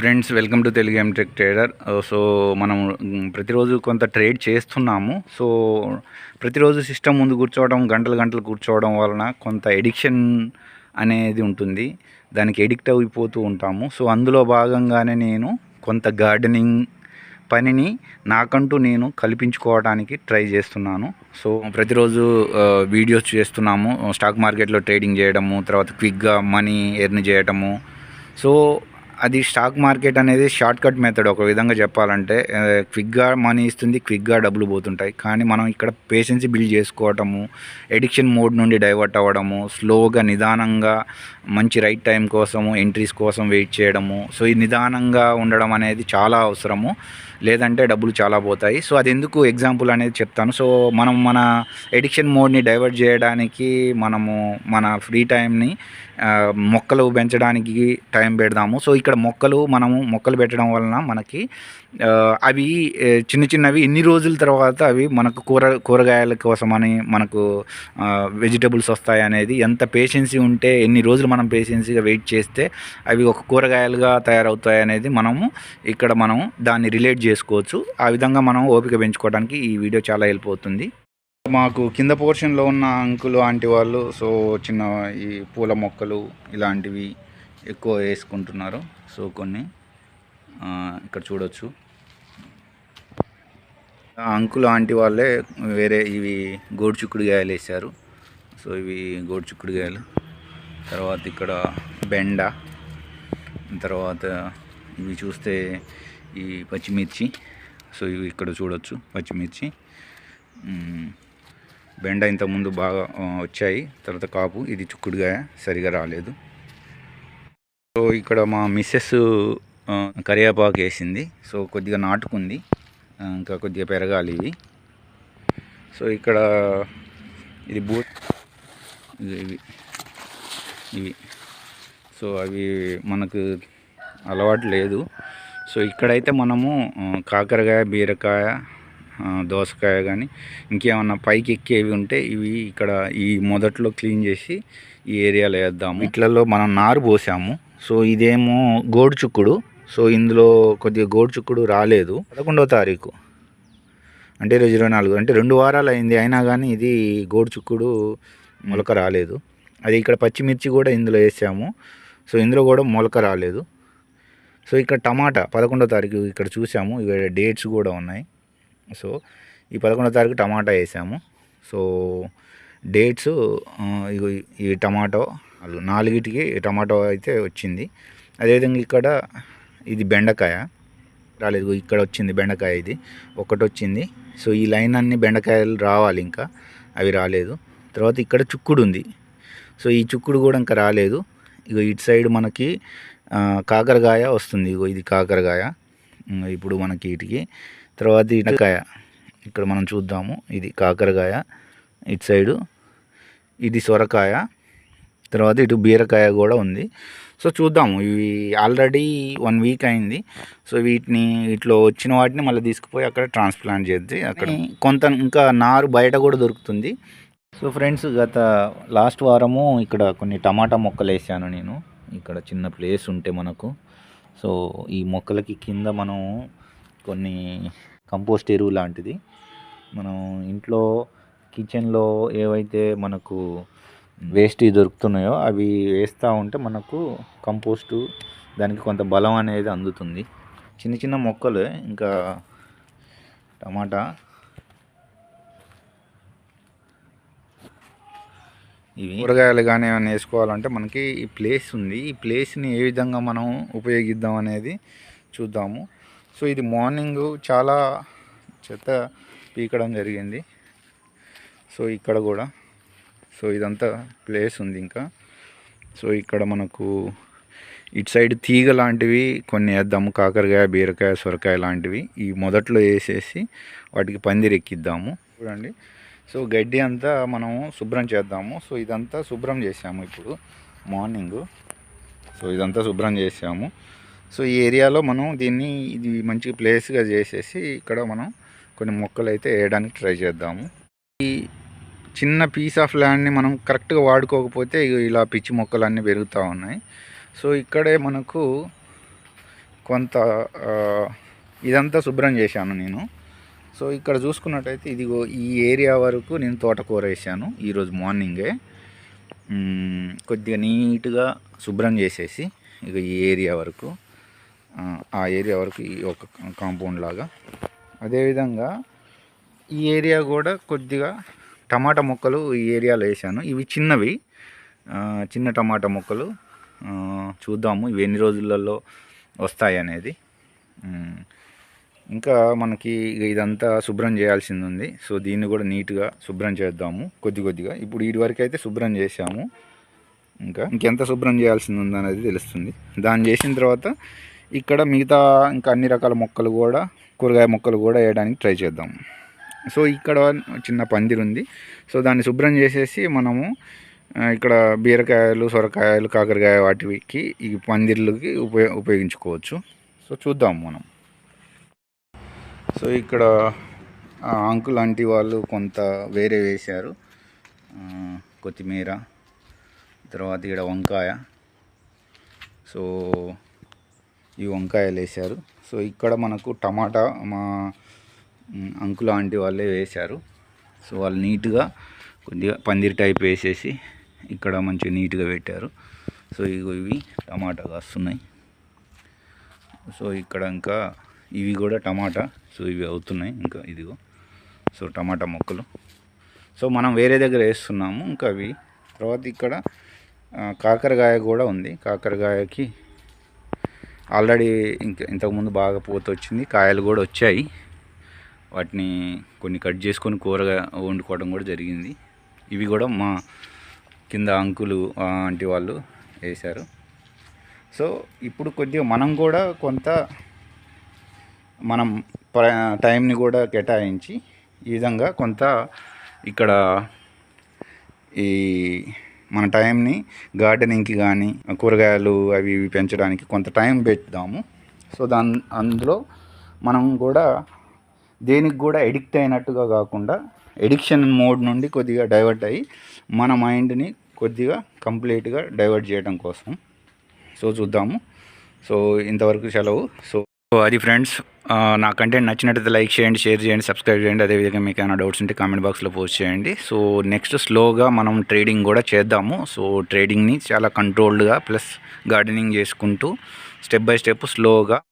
Friends, welcome to Telugu M tech trader. So మనం ప్రతిరోజు కొంత ట్రేడ్ చేస్తున్నాము. సో ప్రతిరోజు సిస్టమ్ ముందు కూర్చోవడం, గంటలు గంటలు కూర్చోవడం వలన కొంత ఎడిక్షన్ అనేది ఉంటుంది. దానికి ఎడిక్ట్ అయిపోతూ ఉంటాము. సో అందులో భాగంగానే నేను కొంత గార్డెనింగ్ పనిని నాకంటూ నేను కల్పించుకోవడానికి ట్రై చేస్తున్నాను. సో ప్రతిరోజు వీడియోస్ చేస్తున్నాము. స్టాక్ మార్కెట్లో ట్రేడింగ్ చేయడము, తర్వాత క్విక్గా మనీ ఎర్న్ చేయడము. సో అది స్టాక్ మార్కెట్ అనేది షార్ట్ కట్ మెథడ్. ఒక విధంగా చెప్పాలంటే క్విక్గా మనీ ఇస్తుంది, క్విక్గా డబ్బులు పోతుంటాయి. కానీ మనం ఇక్కడ పేషెన్సీ బిల్డ్ చేసుకోవటము, ఎడిక్షన్ మోడ్ నుండి డైవర్ట్ అవ్వడము, స్లోగా నిదానంగా మంచి రైట్ టైం కోసము, ఎంట్రీస్ కోసం వెయిట్ చేయడము. సో ఈ నిదానంగా ఉండడం అనేది చాలా అవసరము, లేదంటే డబ్బులు చాలా పోతాయి. సో అది ఎందుకు ఎగ్జాంపుల్ అనేది చెప్తాను. సో మనం మన ఎడిక్షన్ మోడ్ని డైవర్ట్ చేయడానికి మనము మన ఫ్రీ టైంని మొక్కలు పెంచడానికి టైం పెడదాము. సో ఇక్కడ మనము మొక్కలు పెట్టడం వలన మనకి అవి చిన్న చిన్నవి ఎన్ని రోజుల తర్వాత అవి మనకు కూరగాయల కోసమని మనకు వెజిటబుల్స్ వస్తాయి అనేది, ఎంత పేషెన్సీ ఉంటే ఎన్ని రోజులు మనం పేషెన్సీగా వెయిట్ చేస్తే అవి ఒక కూరగాయలుగా తయారవుతాయి అనేది మనం దాన్ని రిలేట్ చేసుకోవచ్చు. ఆ విధంగా మనం ఓపిక పెంచుకోవడానికి ఈ వీడియో చాలా హెల్ప్ అవుతుంది. మాకు కింద పోర్షన్లో ఉన్న అంకులు ఆంటీ వాళ్ళు సో చిన్న ఈ పూల మొక్కలు ఇలాంటివి ఎక్కువ వేసుకుంటున్నారు. సో కొన్ని ఇక్కడ చూడొచ్చు, అంకులు ఆంటీ వాళ్ళే వేరే ఇవి గోడు చిక్కుడుగాయలు వేశారు. సో ఇవి గోడు చిక్కుడుగాయలు. తర్వాత ఇక్కడ బెండ, తర్వాత ఇవి చూస్తే ఈ పచ్చిమిర్చి. సో ఇవి ఇక్కడ చూడొచ్చు పచ్చిమిర్చి. బెండ ఇంతకుముందు బాగా వచ్చాయి, తర్వాత కాపు. ఇది చిక్కుడుగాయ సరిగా రాలేదు. సో ఇక్కడ మా మిస్సెస్ కరివేపాకు వేసింది. సో కొద్దిగా నాటుకుంది, ఇంకా కొద్దిగా పెరగాలి ఇవి. సో ఇక్కడ ఇది ఇవి సో అవి మనకు అలవాటు లేదు. సో ఇక్కడైతే మనము కాకరకాయ, బీరకాయ, దోసకాయ కానీ ఇంకేమన్నా పైకి ఎక్కేవి ఉంటే ఇవి ఇక్కడ ఈ మొదట్లో క్లీన్ చేసి ఈ ఏరియాలో వేద్దాము. ఇట్లలో మనం నారు పోసాము. సో ఇదేమో గోడు చుక్కుడు. సో ఇందులో కొద్దిగా గోడు చుక్కుడు రాలేదు. 11వ తారీఖు అంటే 24 అంటే 2 వారాలు అయింది, అయినా కానీ ఇది గోడు చుక్కుడు మొలక రాలేదు. అది ఇక్కడ పచ్చిమిర్చి కూడా ఇందులో వేసాము. సో ఇందులో కూడా మొలక రాలేదు. సో ఇక్కడ టమాటా 11వ తారీఖు ఇక్కడ చూసాము, ఇక్కడ డేట్స్ కూడా ఉన్నాయి. సో ఈ 11వ తారీఖు టమాటా వేసాము. సో డేట్స్ ఈ టమాటో 4టికి టమాటో అయితే వచ్చింది. అదేవిధంగా ఇక్కడ ఇది బెండకాయ రాలేదు, ఇక్కడ వచ్చింది బెండకాయ, ఇది ఒకటి వచ్చింది. సో ఈ లైన్ అన్ని బెండకాయలు రావాలి, ఇంకా అవి రాలేదు. తర్వాత ఇక్కడ చుక్కుడు ఉంది. సో ఈ చుక్కుడు కూడా ఇంకా రాలేదు. ఇటు సైడ్ మనకి కాకరకాయ వస్తుంది. ఇది కాకరకాయ ఇప్పుడు మనకి వీటికి. తర్వాత ఇటుకాయ ఇక్కడ మనం చూద్దాము, ఇది కాకరకాయ. ఇటు సైడు ఇది సొరకాయ. తర్వాత ఇటు బీరకాయ కూడా ఉంది. సో చూద్దాము, ఇవి ఆల్రెడీ 1 వీక్ అయింది. సో వీటిలో వచ్చిన వాటిని మళ్ళీ తీసుకుపోయి అక్కడ ట్రాన్స్ప్లాంట్ చేద్ది. అక్కడ కొంత ఇంకా నారు బయట కూడా దొరుకుతుంది. సో ఫ్రెండ్స్, లాస్ట్ వారము ఇక్కడ కొన్ని టమాటా మొక్కలు వేసాను నేను. ఇక్కడ చిన్న ప్లేస్ ఉంటే మనకు, సో ఈ మొక్కలకి కింద మనం కొన్ని కంపోస్ట్ ఎరువు లాంటిది మనం ఇంట్లో కిచెన్లో ఏవైతే మనకు వేస్ట్ దొరుకుతున్నాయో అవి వేస్తూ ఉంటే మనకు కంపోస్టు దానికి కొంత బలం అనేది అందుతుంది. చిన్న చిన్న మొక్కలు. ఇంకా టమాటా ఇవి కూరగాయలు కానీ ఏమైనా వేసుకోవాలంటే మనకి ఈ ప్లేస్ ఉంది. ఈ ప్లేస్ని ఏ విధంగా మనం ఉపయోగిద్దాం అనేది చూద్దాము. సో ఇది మార్నింగ్ చాలా చెత్త పీకడం జరిగింది. సో ఇక్కడ కూడా సో ఇదంతా ప్లేస్ ఉంది ఇంకా. సో ఇక్కడ మనకు ఇటు సైడ్ తీగ లాంటివి కొన్ని వేద్దాము, కాకరకాయ, బీరకాయ, సొరకాయ లాంటివి ఈ మొదట్లో వేసేసి వాటికి పందిరి ఎక్కిద్దాము. చూడండి, సో గడ్డి అంతా మనము శుభ్రం చేద్దాము. సో ఇదంతా శుభ్రం చేసాము ఇప్పుడు మార్నింగ్. సో ఇదంతా శుభ్రం చేసాము. సో ఈ ఏరియాలో మనం ఇది మంచి ప్లేస్గా చేసేసి ఇక్కడ మనం కొన్ని మొక్కలు అయితే వేయడానికి ట్రై చేద్దాము. ఈ చిన్న పీస్ ఆఫ్ ల్యాండ్ని మనం కరెక్ట్గా వాడుకోకపోతే ఇలా పిచ్చి మొక్కలు అన్నీ పెరుగుతూ ఉన్నాయి. సో ఇక్కడే మనకు కొంత ఇదంతా శుభ్రం చేశాను నేను. సో ఇక్కడ చూసుకున్నట్టయితే ఇదిగో ఈ ఏరియా వరకు నేను తోటకూర వేసాను ఈరోజు మార్నింగే. కొద్దిగా నీట్గా శుభ్రం చేసేసి ఇక ఈ ఏరియా వరకు, ఆ ఏరియా వరకు ఈ ఒక కాంపౌండ్ లాగా. అదేవిధంగా ఈ ఏరియా కూడా కొద్దిగా టమాటా మొక్కలు ఈ ఏరియాలో వేసాను. ఇవి చిన్నవి, చిన్న టమాటా మొక్కలు. చూద్దాము ఇవి ఎన్ని రోజులలో వస్తాయి అనేది. ఇంకా మనకి ఇదంతా శుభ్రం చేయాల్సింది ఉంది. సో దీన్ని కూడా నీట్గా శుభ్రం చేద్దాము కొద్దిగా. ఇప్పుడు వీటి వరకు అయితే శుభ్రం చేసాము, ఇంకెంత శుభ్రం చేయాల్సింది ఉంది అనేది తెలుస్తుంది. దాన్ని చేసిన తర్వాత ఇక్కడ మిగతా ఇంకా అన్ని రకాల మొక్కలు కూడా, కూరగాయ మొక్కలు కూడా వేయడానికి ట్రై చేద్దాం. సో ఇక్కడ చిన్న పందిరి ఉంది. సో దాన్ని శుభ్రం చేసేసి మనము ఇక్కడ బీరకాయలు, సొరకాయలు, కాకరకాయ వాటికి ఈ పందిర్లకి ఉపయోగించుకోవచ్చు. సో చూద్దాం మనం. సో ఇక్కడ అంకుల్ ఆంటీ వాళ్ళు కొంత వేరే వేశారు. కొత్తిమీర, తర్వాత ఇక్కడ వంకాయ. సో ఈ వంకాయలు వేశారు. సో ఇక్కడ మనకు టమాటా మా అంకుల్ ఆంటీ వాళ్ళే వేశారు. సో వాళ్ళు నీట్గా కొద్దిగా పందిరి టైప్ వేసేసి ఇక్కడ మంచిగా నీట్గా పెట్టారు. సో ఇవి టమాటా వస్తున్నాయి. సో ఇక్కడ ఇంకా ఇవి కూడా టమాటా. సో ఇవి అవుతున్నాయి ఇంకా, ఇదిగో. సో టమాటా మొక్కలు. సో మనం వేరే దగ్గర వేస్తున్నాము ఇంకా అవి. తర్వాత ఇక్కడ కాకరకాయ కూడా ఉంది. కాకరకాయకి ఆల్రెడీ ఇంతకుముందు బాగా పూత వచ్చింది, కాయలు కూడా వచ్చాయి. వాటిని కొన్ని కట్ చేసుకొని కూరగా వండుకోవడం కూడా జరిగింది. ఇవి కూడా మా కింద అంకులు ఆంటీ వాళ్ళు వేశారు. సో ఇప్పుడు కొద్దిగా మనం కూడా కొంత మనం టైంని కూడా కేటాయించి ఈ విధంగా కొంత ఇక్కడ ఈ మన టైంని గార్డెనింగ్కి కానీ, కూరగాయలు అవి ఇవి పెంచడానికి కొంత టైం పెడదాము. సో అందులో మనం కూడా దేనికి కూడా ఎడిక్ట్ అయినట్టుగా కాకుండా, ఎడిక్షన్ మోడ్ నుండి కొద్దిగా డైవర్ట్ అయ్యి మన మైండ్ని కొద్దిగా కంప్లీట్గా డైవర్ట్ చేయడం కోసం. సో చూద్దాము. సో ఇంతవరకు సెలవు. సో అది ఫ్రెండ్స్, నా కంటెంట్ నచ్చినట్టయితే లైక్ చేయండి, షేర్ చేయండి, సబ్స్క్రైబ్ చేయండి. అదేవిధంగా మీకు ఏమైనా డౌట్స్ ఉంటే కామెంట్ బాక్స్లో పోస్ట్ చేయండి. సో నెక్స్ట్ స్లోగా మనం ట్రేడింగ్ కూడా చేద్దాము. సో ట్రేడింగ్ని చాలా కంట్రోల్డ్గా ప్లస్ గార్డెనింగ్ చేసుకుంటూ స్టెప్ బై స్టెప్ స్లోగా